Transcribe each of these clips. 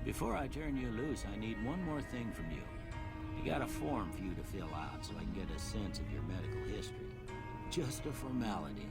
Before I turn you loose, I need one more thing from you. I got a form for you to fill out so I can get a sense of your medical history. Just a formality.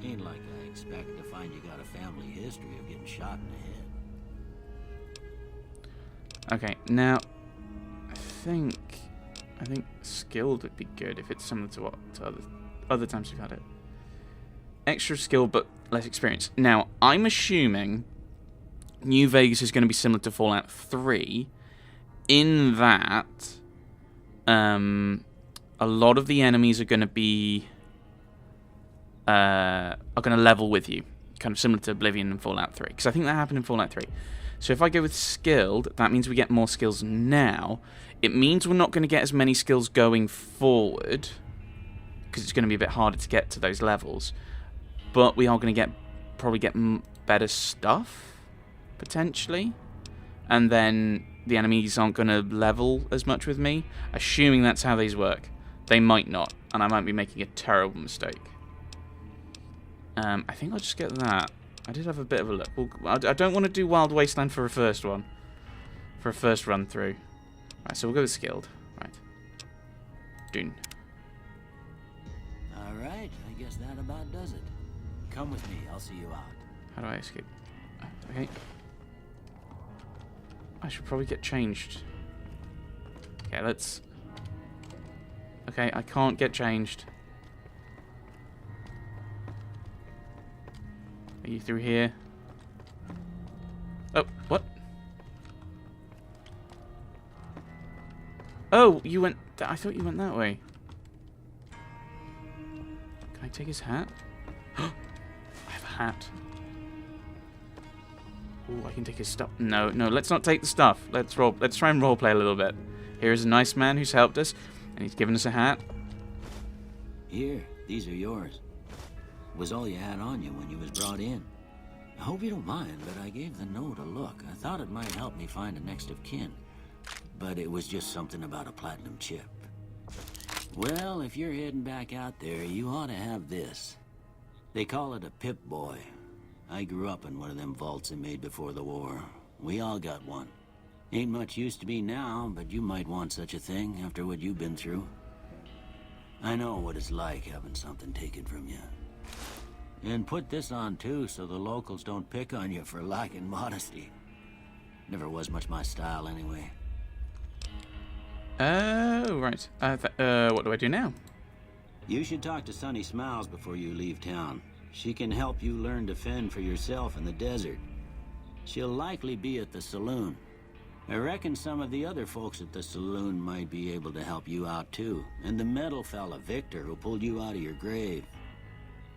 Ain't like I expect to find you got a family history of getting shot in the head. Okay, now I think skilled would be good if it's similar to other times we've had it. Extra skill but less experience. Now, I'm assuming New Vegas is going to be similar to Fallout 3 in that a lot of the enemies are going to be level with you, kind of similar to Oblivion and Fallout 3, because I think that happened in Fallout 3. So if I go with skilled, that means we get more skills now. It means we're not going to get as many skills going forward, because it's going to be a bit harder to get to those levels. But we are going to probably get better stuff, potentially. And then the enemies aren't going to level as much with me. Assuming that's how these work. They might not, and I might be making a terrible mistake. I think I'll just get that. I did have a bit of a look. I don't want to do Wild Wasteland for a first one. For a first run through. Right, so we'll go with skilled. Right. Dune. Alright, I guess that about does it. Come with me, I'll see you out. How do I escape? Okay. I should probably get changed. Okay, let's... Okay, I can't get changed. Are you through here? Oh, what? Oh, you went... I thought you went that way. Can I take his hat? I have a hat. Oh, I can take his stuff. No, let's not take the stuff. Let's try and roleplay a little bit. Here is a nice man who's helped us, and he's given us a hat. Here, these are yours. Was all you had on you when you was brought in. I hope you don't mind, but I gave the note a look. I thought it might help me find a next of kin. But it was just something about a platinum chip. Well, if you're heading back out there, you ought to have this. They call it a Pip-Boy. I grew up in one of them vaults they made before the war. We all got one. Ain't much use to me now, but you might want such a thing after what you've been through. I know what it's like having something taken from you. And put this on too, so the locals don't pick on you for lacking modesty. Never was much my style anyway. Oh, right. What do I do now? You should talk to Sunny Smiles before you leave town. She can help you learn to fend for yourself in the desert. She'll likely be at the saloon. I reckon some of the other folks at the saloon might be able to help you out too. And the metal fella, Victor, who pulled you out of your grave.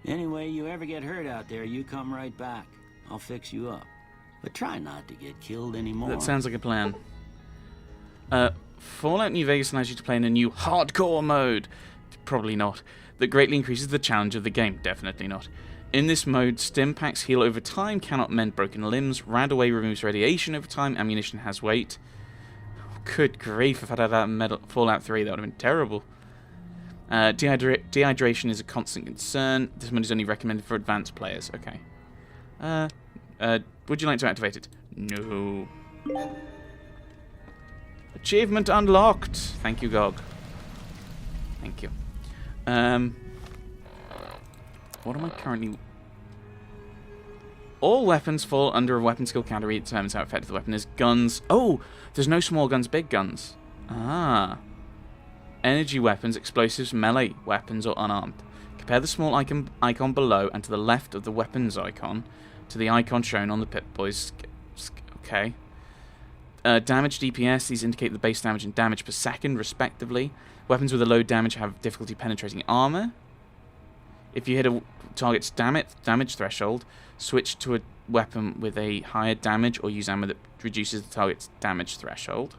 Anyway, you ever get hurt out there, you come right back. I'll fix you up. But try not to get killed anymore. That sounds like a plan. Fallout New Vegas allows you to play in a new hardcore mode. Probably not. That greatly increases the challenge of the game. Definitely not. In this mode, stim packs heal over time, cannot mend broken limbs, Radaway removes radiation over time, ammunition has weight. Oh, good grief, if I'd had that in Fallout 3, that would have been terrible. Dehydration is a constant concern. This mode is only recommended for advanced players. Okay. Would you like to activate it? No. Achievement unlocked. Thank you, GOG. Thank you. What am I currently... All weapons fall under a weapon skill category. It determines how effective the weapon is. Guns. Oh, there's no small guns, big guns. Ah. Energy weapons, explosives, melee weapons, or unarmed. Compare the small icon below and to the left of the weapons icon to the icon shown on the Pip-Boy's... Okay. Damage DPS, these indicate the base damage and damage per second, respectively. Weapons with a low damage have difficulty penetrating armor. If you hit a target's damage threshold, switch to a weapon with a higher damage or use ammo that reduces the target's damage threshold.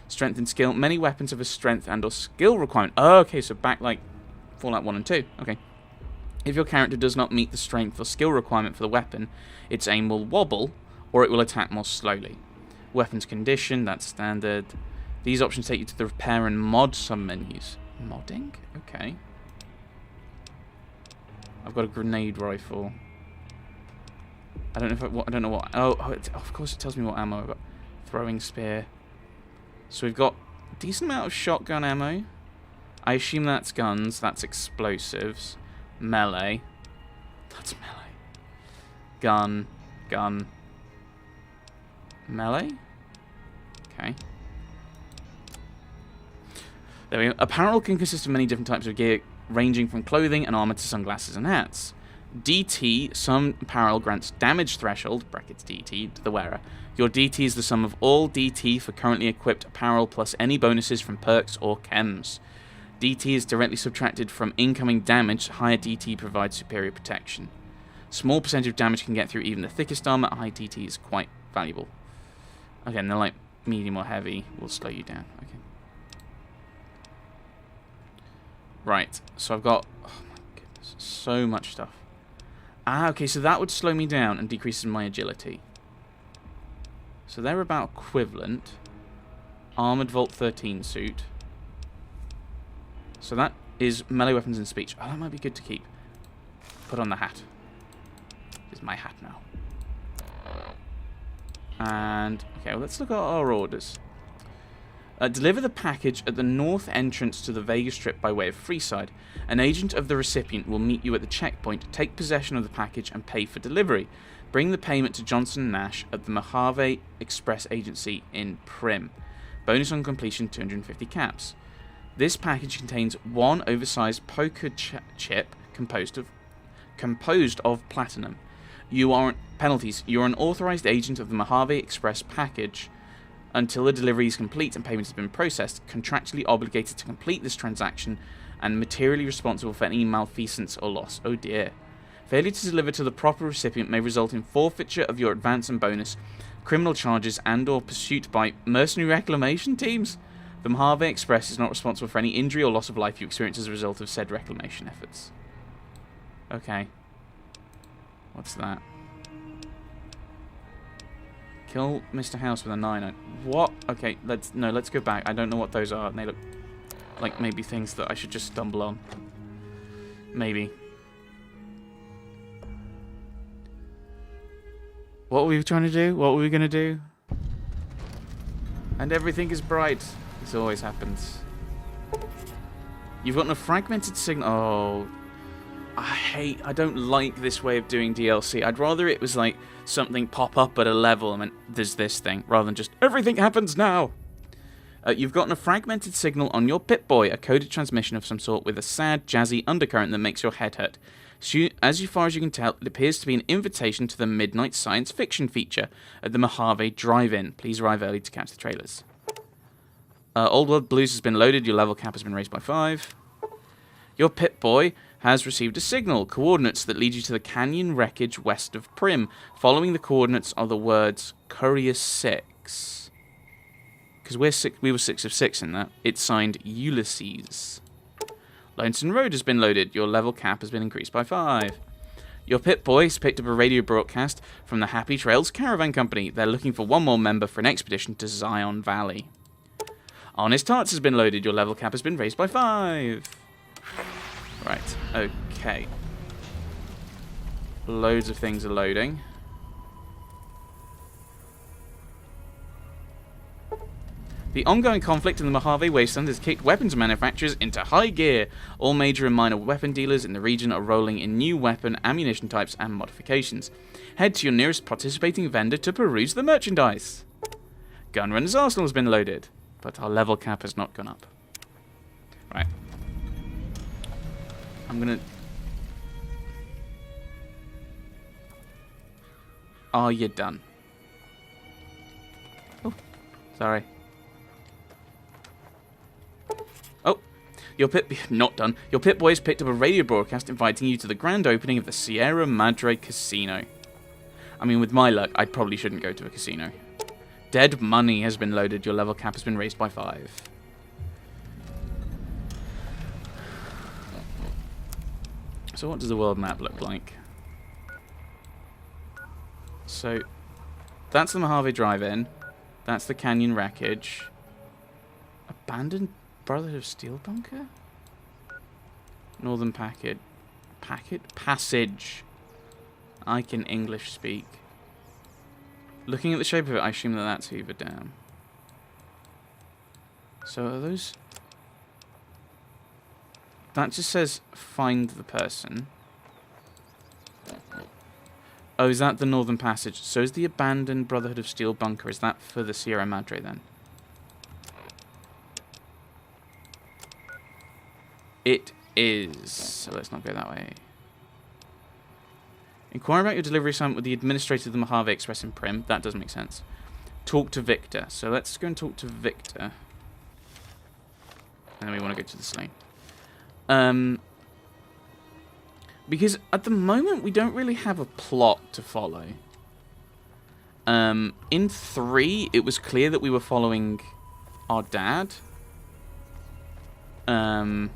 Strength and skill. Many weapons have a strength and or skill requirement. Oh, okay, so back like Fallout 1 and 2. Okay. If your character does not meet the strength or skill requirement for the weapon, its aim will wobble, or it will attack more slowly. Weapons condition, that's standard. These options take you to the repair and mod submenus. Modding? Okay. I've got a grenade rifle. I don't know if I don't know what. Oh, of course it tells me what ammo I've got. Throwing spear. So we've got a decent amount of shotgun ammo. I assume that's guns. That's explosives. Melee. That's melee. Gun. Gun. Melee? Okay. There we go. Apparel can consist of many different types of gear, ranging from clothing and armor to sunglasses and hats. DT, some apparel grants damage threshold, brackets DT, to the wearer. Your DT is the sum of all DT for currently equipped apparel plus any bonuses from perks or chems. DT is directly subtracted from incoming damage. Higher DT provides superior protection. Small percentage of damage can get through even the thickest armor. High DT is quite valuable. Okay, and they're like medium or heavy. Will slow you down. Okay. Right, so I've got... Oh my goodness, so much stuff. Ah, okay, so that would slow me down and decrease my agility. So they're about equivalent. Armored Vault 13 suit. So that is melee weapons and speech. Oh, that might be good to keep. Put on the hat. This is my hat now. And, okay, well, let's look at our orders. Deliver the package at the north entrance to the Vegas Strip by way of Freeside. An agent of the recipient will meet you at the checkpoint, take possession of the package, and pay for delivery. Bring the payment to Johnson & Nash at the Mojave Express Agency in Prim. Bonus on completion, 250 caps. This package contains one oversized poker chip composed of platinum. You are an authorized agent of the Mojave Express package. Until the delivery is complete and payment has been processed, contractually obligated to complete this transaction and materially responsible for any malfeasance or loss. Oh dear. Failure to deliver to the proper recipient may result in forfeiture of your advance and bonus, criminal charges, and or pursuit by mercenary reclamation teams. The Mojave Express is not responsible for any injury or loss of life you experience as a result of said reclamation efforts. Okay. What's that? Kill Mr. House with a 9. What? Okay, let's go back. I don't know what those are. They look like maybe things that I should just stumble on. Maybe. What were we trying to do? What were we going to do? And everything is bright. This always happens. You've gotten a fragmented signal. Oh. I don't like this way of doing DLC. I'd rather it was like something pop up at a level and there's this thing, rather than just everything happens now. You've gotten a fragmented signal on your Pip-Boy, a coded transmission of some sort with a sad, jazzy undercurrent that makes your head hurt. So as far as you can tell, it appears to be an invitation to the Midnight Science Fiction feature at the Mojave Drive-In. Please arrive early to catch the trailers. Old World Blues has been loaded. Your level cap has been raised by 5. Your Pip-Boy has received a signal, coordinates that lead you to the canyon wreckage west of Prim. Following the coordinates are the words Courier 6. Because we were 6 of 6 in that. It's signed Ulysses. Lonesome Road has been loaded. Your level cap has been increased by 5. Your Pip-Boy has picked up a radio broadcast from the Happy Trails Caravan Company. They're looking for one more member for an expedition to Zion Valley. Honest Hearts has been loaded. Your level cap has been raised by 5. Right, okay. Loads of things are loading. The ongoing conflict in the Mojave Wasteland has kicked weapons manufacturers into high gear. All major and minor weapon dealers in the region are rolling in new weapon, ammunition types, and modifications. Head to your nearest participating vendor to peruse the merchandise. Gunrunner's Arsenal has been loaded, but our level cap has not gone up. Right. I'm gonna... Are you done? Oh, sorry. Oh, your not done. Your Pip-Boy's picked up a radio broadcast inviting you to the grand opening of the Sierra Madre Casino. I mean, with my luck, I probably shouldn't go to a casino. Dead money has been loaded. Your level cap has been raised by 5. So what does the world map look like? So, that's the Mojave Drive-In. That's the Canyon Wreckage. Abandoned Brotherhood of Steel Bunker? Northern Passage. I can English speak. Looking at the shape of it, I assume that that's Hoover Dam. So are those... That just says, find the person. Oh, is that the Northern Passage? So is the abandoned Brotherhood of Steel bunker, is that for the Sierra Madre then? It is. So let's not go that way. Inquire about your delivery assignment with the administrator of the Mojave Express in Prim. That does make sense. Talk to Victor. So let's go and talk to Victor. And then we want to go to the saloon. Because at the moment we don't really have a plot to follow. In 3, it was clear that we were following our dad. And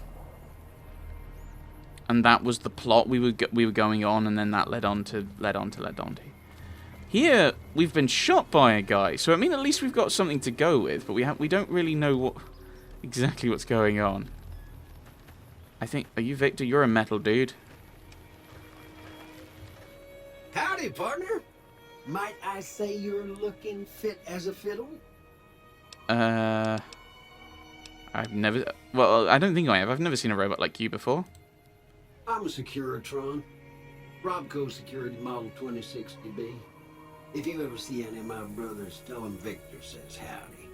that was the plot we were going on, and then that led on to. Here, we've been shot by a guy, so I mean, at least we've got something to go with, but we don't really know exactly what's going on. I think, are you Victor? You're a metal dude. Howdy, partner. Might I say you're looking fit as a fiddle? I've never. Well, I don't think I have. I've never seen a robot like you before. I'm a Securitron. Robco Security Model 2060B. If you ever see any of my brothers, tell them Victor says howdy.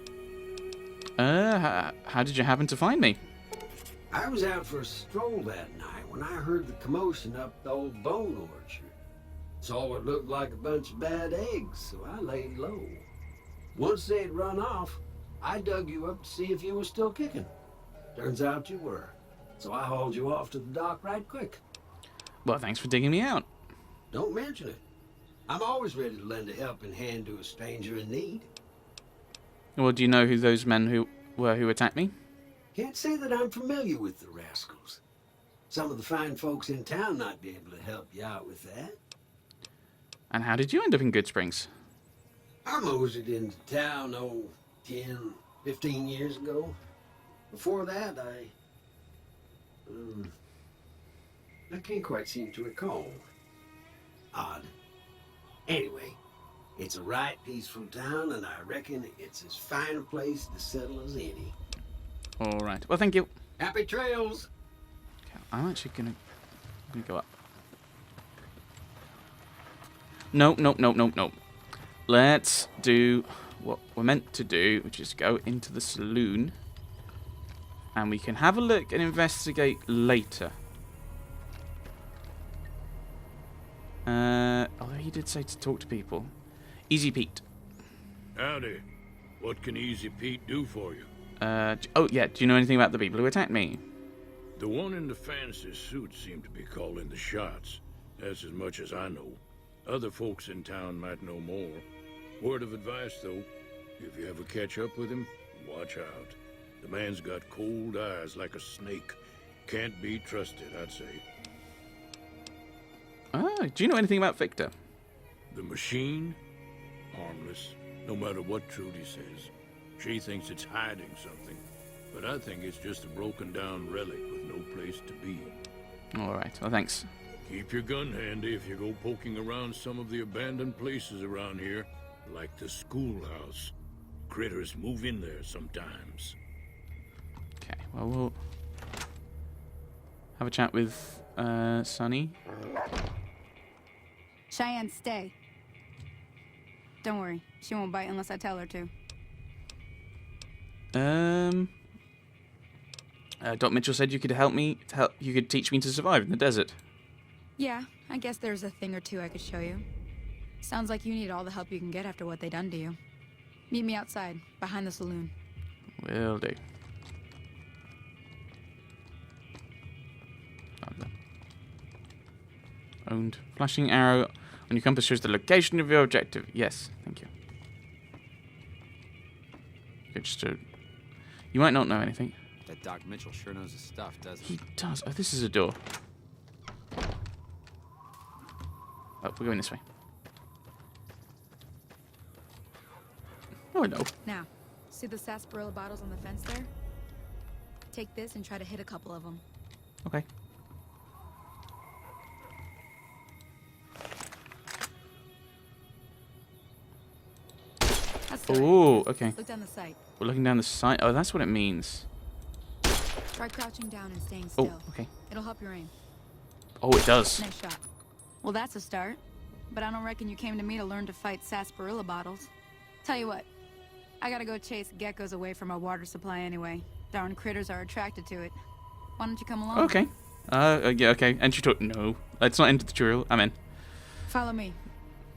How did you happen to find me? I was out for a stroll that night when I heard the commotion up the old bone orchard. Saw what looked like a bunch of bad eggs, so I laid low. Once they'd run off, I dug you up to see if you were still kicking. Turns out you were. So I hauled you off to the dock right quick. Well, thanks for digging me out. Don't mention it. I'm always ready to lend a helping hand to a stranger in need. Well, do you know who those men who attacked me? Can't say that I'm familiar with the rascals. Some of the fine folks in town might be able to help you out with that. And how did you end up in Good Springs? I moseyed into town, 10, 15 years ago. Before that, I can't quite seem to recall. Odd. Anyway, it's a right peaceful town, and I reckon it's as fine a place to settle as any. All right. Well, thank you. Happy trails! Okay, I'm actually gonna go up. No. Let's do what we're meant to do, which is go into the saloon. And we can have a look and investigate later. Although he did say to talk to people. Easy Pete. Howdy. What can Easy Pete do for you? Oh, yeah. Do you know anything about the people who attacked me? The one in the fancy suit seemed to be calling the shots. That's as much as I know. Other folks in town might know more. Word of advice, though. If you ever catch up with him, watch out. The man's got cold eyes like a snake. Can't be trusted, I'd say. Ah, do you know anything about Victor? The machine? Harmless, no matter what Trudy says. She thinks it's hiding something, but I think it's just a broken down relic with no place to be. Alright, well thanks. Keep your gun handy if you go poking around some of the abandoned places around here, like the schoolhouse. Critters move in there sometimes. Okay, well we'll have a chat with Sunny. Cheyenne, stay. Don't worry, she won't bite unless I tell her to. Doc Mitchell said you could you could teach me to survive in the desert. Yeah, I guess there's a thing or two I could show you. Sounds like you need all the help you can get after what they done to you. Meet me outside, behind the saloon. Will do. Owned. Flashing arrow on your compass shows the location of your objective. Yes, thank you. Okay, you might not know anything. That Doc Mitchell sure knows his stuff, doesn't He does. Oh, this is a door. Oh, we're going this way. Oh, no. Now, see the sarsaparilla bottles on the fence there? Take this and try to hit a couple of them. Okay. Sorry. Oh, okay. Look down the sight. We're looking down the sight. Oh, that's what it means. Try crouching down and staying still. Oh, okay. It'll help your aim. Oh, it does. Nice shot. Well, that's a start. But I don't reckon you came to me to learn to fight sarsaparilla bottles. Tell you what, I gotta go chase geckos away from our water supply anyway. Darn critters are attracted to it. Why don't you come along? Okay. Yeah, okay. Entry to... No. It's not into the tutorial. I'm in. Follow me.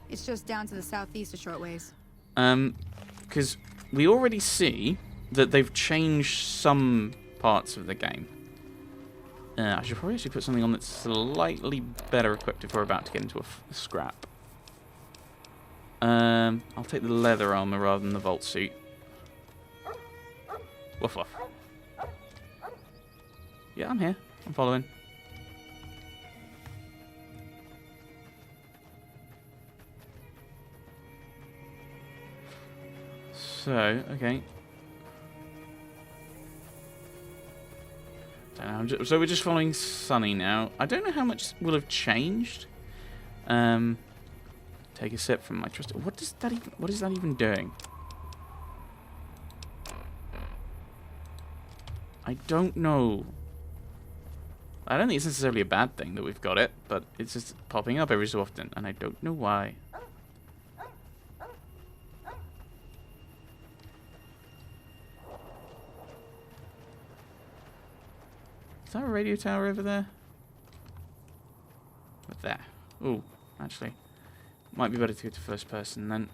It's just down to the southeast a short ways. Because we already see that they've changed some parts of the game. I should probably actually put something on that's slightly better equipped if we're about to get into a scrap. I'll take the leather armor rather than the vault suit. Woof woof. Yeah, I'm here. I'm following. So, okay. So we're just following Sunny now. I don't know how much will have changed. Take a sip from my trusty. What is that even doing? I don't know. I don't think it's necessarily a bad thing that we've got it, but it's just popping up every so often, and I don't know why. Is that a radio tower over there? But there. Ooh, actually. Might be better to go to first person then.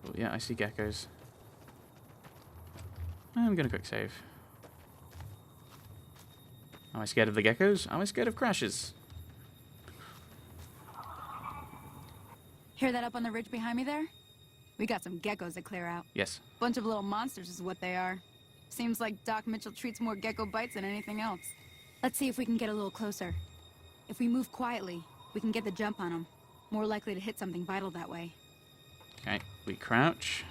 Oh yeah, I see geckos. I'm gonna quick save. Am I scared of the geckos? Am I scared of crashes? Hear that up on the ridge behind me there? We got some geckos to clear out. Yes. Bunch of little monsters is what they are. Seems like Doc Mitchell treats more gecko bites than anything else. Let's see if we can get a little closer. If we move quietly, we can get the jump on them. More likely to hit something vital that way. Okay, we crouch.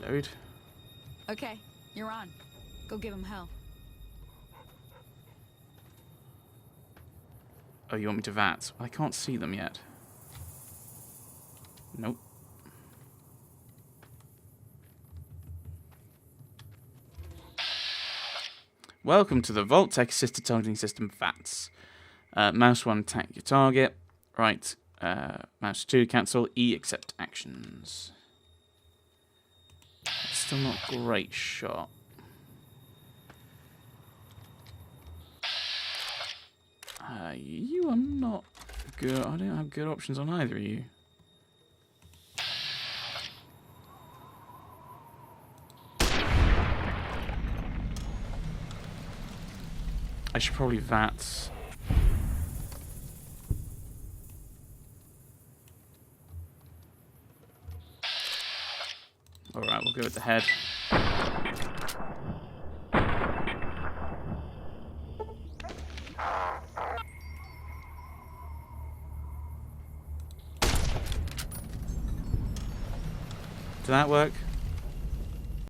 Reload. Okay, you're on. Go give him hell. Oh, you want me to VATS? I can't see them yet. Nope. Welcome to the Vault-Tec Assisted Targeting System VATS. Mouse 1, attack your target. Right. Mouse 2, cancel. E, accept actions. Still not a great shot. You are not good. I don't have good options on either of you. I should probably VATS. Alright, we'll go with the head. Did that work?